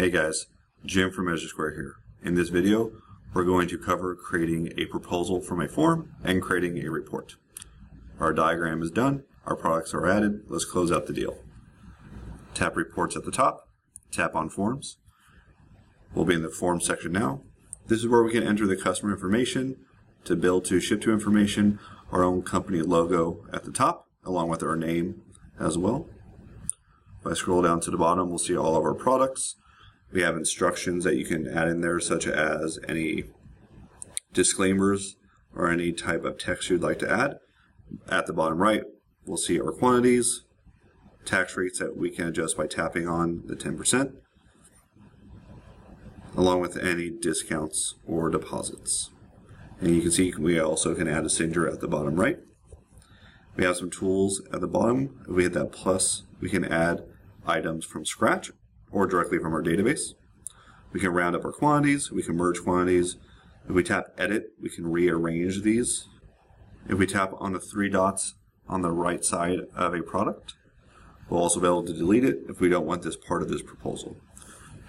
Hey guys, Jim from Measure Square here. In this video, we're going to cover creating a proposal from a form and creating a report. Our diagram is done, our products are added, let's close out the deal. Tap Reports at the top, tap on Forms. We'll be in the Forms section now. This is where we can enter the customer information, to bill to, ship to information, our own company logo at the top, along with our name as well. If I scroll down to the bottom, we'll see all of our products. We have instructions that you can add in there, such as any disclaimers or any type of text you'd like to add. At the bottom right, we'll see our quantities, tax rates that we can adjust by tapping on the 10%, along with any discounts or deposits. And you can see we also can add a signature at the bottom right. We have some tools at the bottom. If we hit that plus, we can add items from scratch or directly from our database. We can round up our quantities, we can merge quantities. If we tap edit, we can rearrange these. If we tap on the three dots on the right side of a product, we'll also be able to delete it if we don't want this part of this proposal.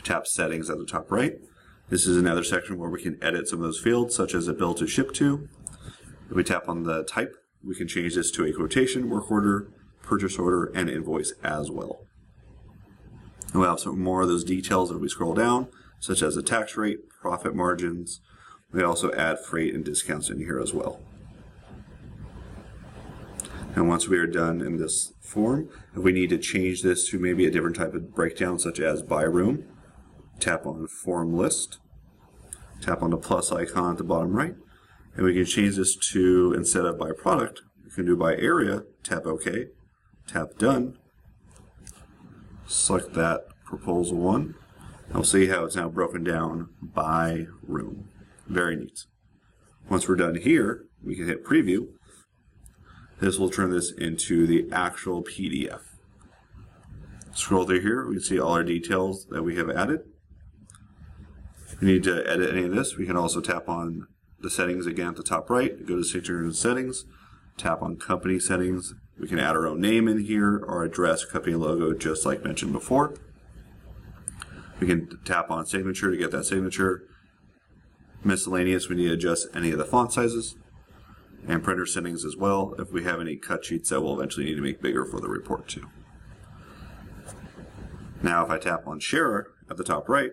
Tap settings at the top right. This is another section where we can edit some of those fields, such as a bill to, ship to. If we tap on the type, we can change this to a quotation, work order, purchase order, and invoice as well. We'll have some more of those details as we scroll down, such as the tax rate, profit margins. We also add freight and discounts in here as well. And once we are done in this form, if we need to change this to maybe a different type of breakdown, such as by room, tap on Form List, tap on the plus icon at the bottom right, and we can change this to, instead of by product, we can do by area, tap OK, tap Done, select that proposal one, and we'll see how it's now broken down by room. Very neat. Once we're done here, we can hit Preview. This will turn this into the actual PDF. Scroll through here, we can see all our details that we have added. If we need to edit any of this, we can also tap on the settings again at the top right, go to Signature and Settings, tap on Company Settings. We can add our own name in here, our address, company logo, just like mentioned before. We can tap on Signature to get that signature. Miscellaneous, we need to adjust any of the font sizes. And printer settings as well, if we have any cut sheets that we'll eventually need to make bigger for the report too. Now if I tap on Share at the top right,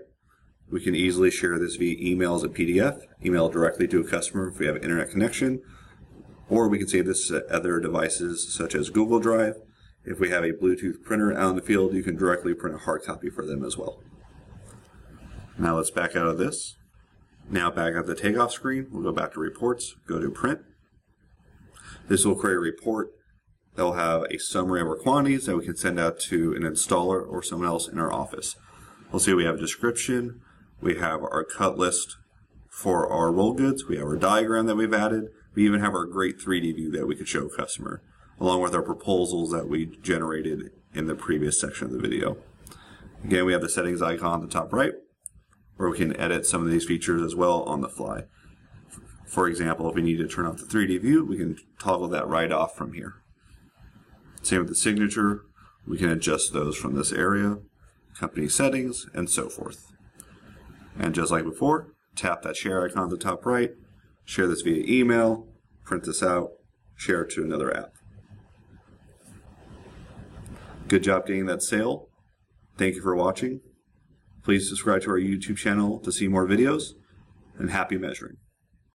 we can easily share this via email as a PDF, email directly to a customer if we have an internet connection, or we can save this to other devices such as Google Drive. If we have a Bluetooth printer out in the field, you can directly print a hard copy for them as well. Now let's back out of this. Now back at the takeoff screen, we'll go back to Reports, go to Print. This will create a report that will have a summary of our quantities that we can send out to an installer or someone else in our office. We'll see we have a description, we have our cut list for our roll goods, we have our diagram that we've added, we even have our great 3D view that we could show a customer, along with our proposals that we generated in the previous section of the video. Again, we have the settings icon at the top right, where we can edit some of these features as well on the fly. For example, if we need to turn off the 3D view, we can toggle that right off from here. Same with the signature, we can adjust those from this area, company settings, and so forth. And just like before, tap that share icon at the top right, share this via email, print this out, share it to another app. Good job getting that sale. Thank you for watching. Please subscribe to our YouTube channel to see more videos, and happy measuring.